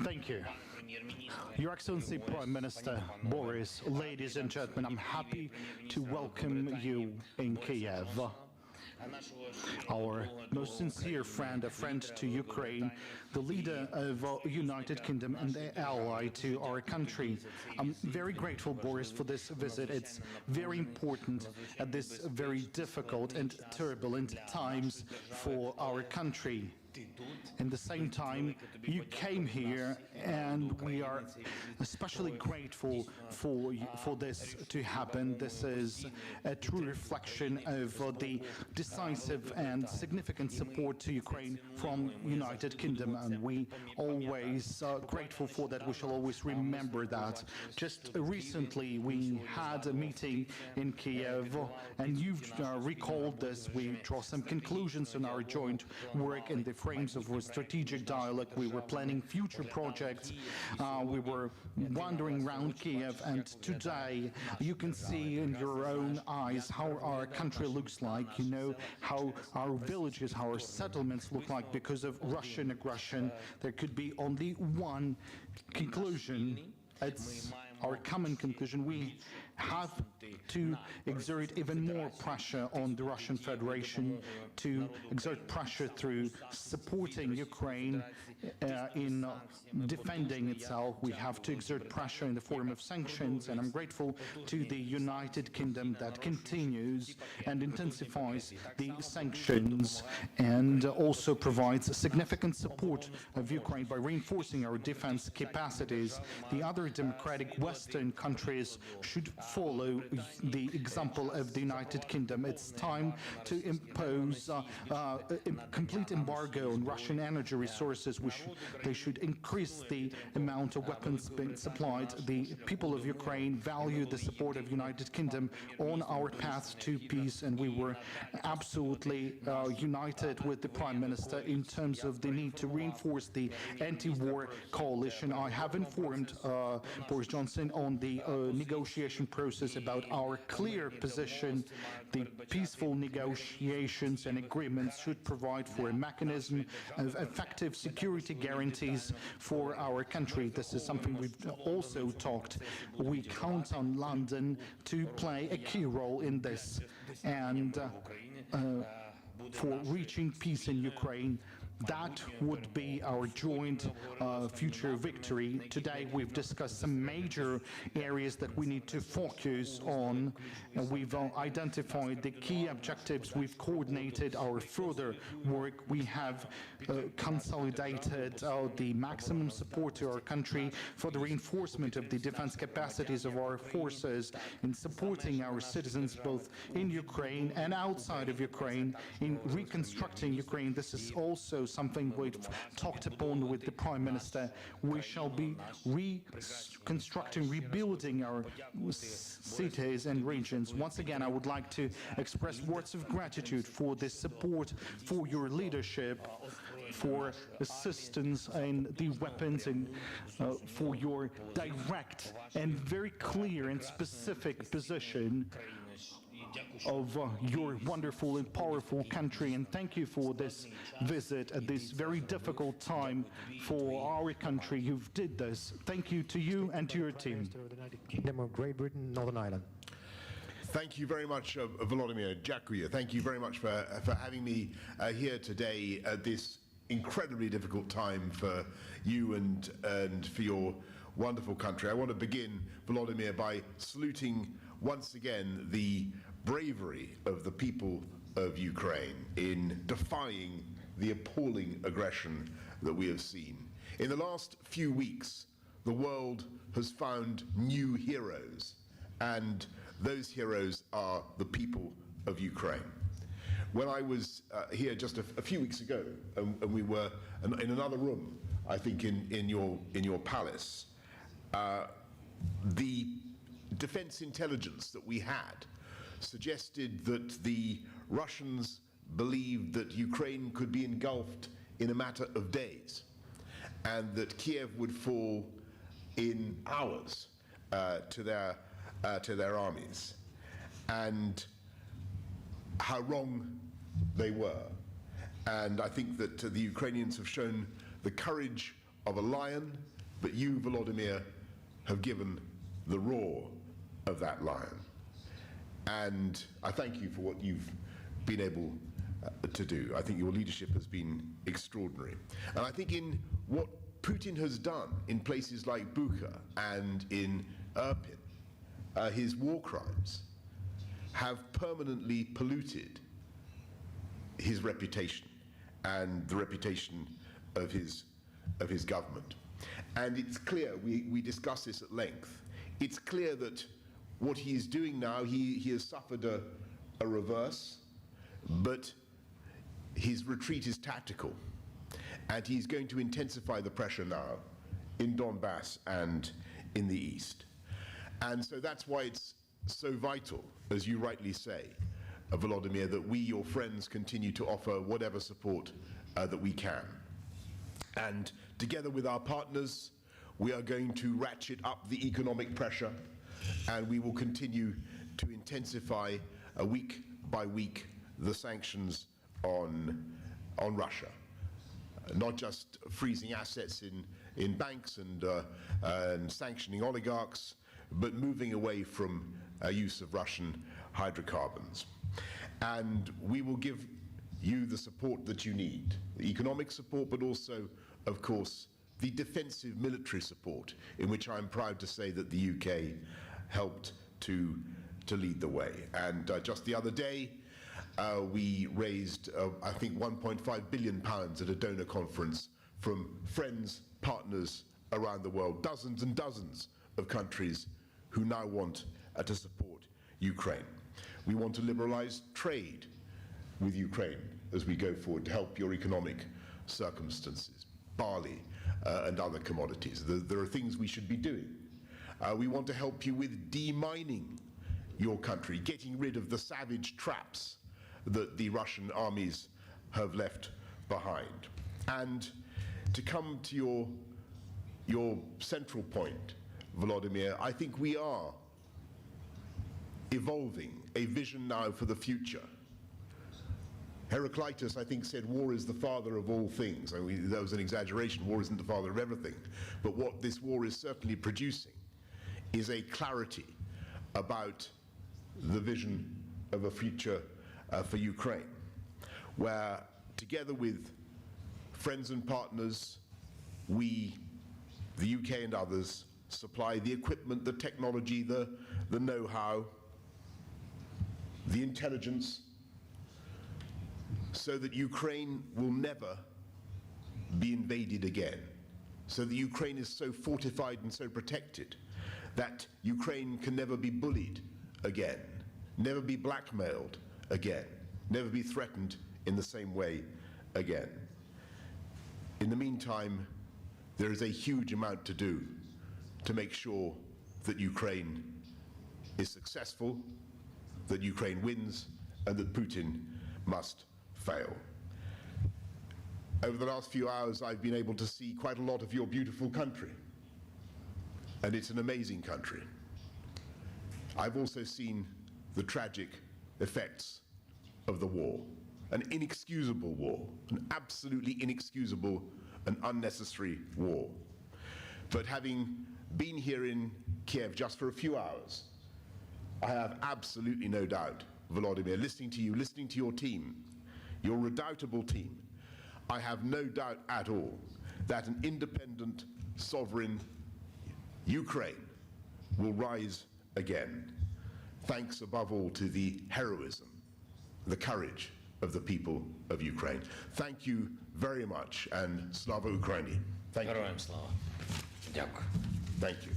Thank you. Your Excellency Prime Minister Boris, ladies and gentlemen, I'm happy to welcome you in Kyiv. Our most sincere friend, a friend to Ukraine, the leader of United Kingdom and the ally to our country. I'm very grateful, Boris, for this visit. It's very important at this very difficult and turbulent times for our country. In the same time, you came here, and we are especially grateful for this to happen. This is a true reflection of the decisive and significant support to Ukraine from United Kingdom, and we always are grateful for that. We shall always remember that. Just recently, we had a meeting in Kyiv, and you've recalled this. We draw some conclusions on our joint work in the frames of a strategic dialogue. We were planning future projects. We were wandering around Kyiv, and today you can see in your own eyes how our country looks like. You know how our villages, how our settlements look like because of Russian aggression. There could be only one conclusion. It's our common conclusion. We have to exert even more pressure on the Russian Federation, to exert pressure through supporting Ukraine in defending itself. We have to exert pressure in the form of sanctions, and I'm grateful to the United Kingdom that continues and intensifies the sanctions and also provides significant support of Ukraine by reinforcing our defense capacities. The other democratic Western countries should follow the example of the United Kingdom. It's time to impose a complete embargo on Russian energy resources. They should increase the amount of weapons being supplied. The people of Ukraine value the support of United Kingdom on our path to peace, and we were absolutely united with the Prime Minister in terms of the need to reinforce the anti-war coalition. I have informed Boris Johnson on the negotiation process about our clear position. The peaceful negotiations and agreements should provide for a mechanism of effective security guarantees for our country. This is something we've also talked. We count on London to play a key role in this and for reaching peace in Ukraine. That would be our joint future victory. Today we've discussed some major areas that we need to focus on. We've identified the key objectives. We've coordinated our further work. We have consolidated the maximum support to our country for the reinforcement of the defense capacities of our forces in supporting our citizens both in Ukraine and outside of Ukraine, in reconstructing Ukraine. This is also something we've talked upon with the Prime Minister. We shall be reconstructing, rebuilding our cities and regions. Once again, I would like to express words of gratitude for the support, for your leadership, for assistance in the weapons, and for your direct and very clear and specific position of your wonderful and powerful country. And thank you for this visit at this very difficult time for our country. You did this. Thank you to you and to your team. Kingdom of Great Britain, Northern Ireland. Thank you very much, Volodymyr. Dziękuję. Thank you very much for having me here today at this incredibly difficult time for you and for your wonderful country. I want to begin, Volodymyr, by saluting once again the bravery of the people of Ukraine in defying the appalling aggression that we have seen. In the last few weeks, the world has found new heroes, and those heroes are the people of Ukraine. When I was here just a few weeks ago, and we were in another room, I think in your palace, the defense intelligence that we had suggested that the Russians believed that Ukraine could be engulfed in a matter of days, and that Kiev would fall in hours to their armies, and how wrong they were. And I think that the Ukrainians have shown the courage of a lion, but you, Volodymyr, have given the roar of that lion. And I thank you for what you've been able to do. I think your leadership has been extraordinary. And I think in what Putin has done in places like Bucha and in Irpin, his war crimes have permanently polluted his reputation and the reputation of his government. And it's clear, we discuss this at length, it's clear that what he is doing now, he has suffered a reverse, but his retreat is tactical. And he's going to intensify the pressure now in Donbass and in the east. And so that's why it's so vital, as you rightly say, Volodymyr, that we, your friends, continue to offer whatever support that we can. And together with our partners, we are going to ratchet up the economic pressure, and we will continue to intensify week by week the sanctions on Russia. Not just freezing assets in banks and sanctioning oligarchs, but moving away from use of Russian hydrocarbons. And we will give you the support that you need, the economic support, but also, of course, the defensive military support, in which I'm proud to say that the UK helped to lead the way. And just the other day, we raised, I think, £1.5 billion at a donor conference from friends, partners around the world, dozens and dozens of countries who now want to support Ukraine. We want to liberalize trade with Ukraine as we go forward to help your economic circumstances, barley and other commodities. There are things we should be doing. We want to help you with demining your country, getting rid of the savage traps that the Russian armies have left behind. And to come to your central point, Volodymyr, I think we are evolving a vision now for the future. Heraclitus, I think, said war is the father of all things. I mean, that was an exaggeration. War isn't the father of everything. But what this war is certainly producing is a clarity about the vision of a future for Ukraine, where together with friends and partners, we, the UK and others, supply the equipment, the technology, the know-how, the intelligence, so that Ukraine will never be invaded again, so that Ukraine is so fortified and so protected that Ukraine can never be bullied again, never be blackmailed again, never be threatened in the same way again. In the meantime, there is a huge amount to do to make sure that Ukraine is successful, that Ukraine wins, and that Putin must fail. Over the last few hours, I've been able to see quite a lot of your beautiful country, and it's an amazing country. I've also seen the tragic effects of the war, an inexcusable war, an absolutely inexcusable and unnecessary war. But having been here in Kyiv just for a few hours, I have absolutely no doubt, Volodymyr, listening to you, listening to your team, your redoubtable team, I have no doubt at all that an independent, sovereign Ukraine will rise again, thanks above all to the heroism, the courage of the people of Ukraine. Thank you very much, and Slava Ukraini. Thank you. Героям слава. Дякую. Thank you.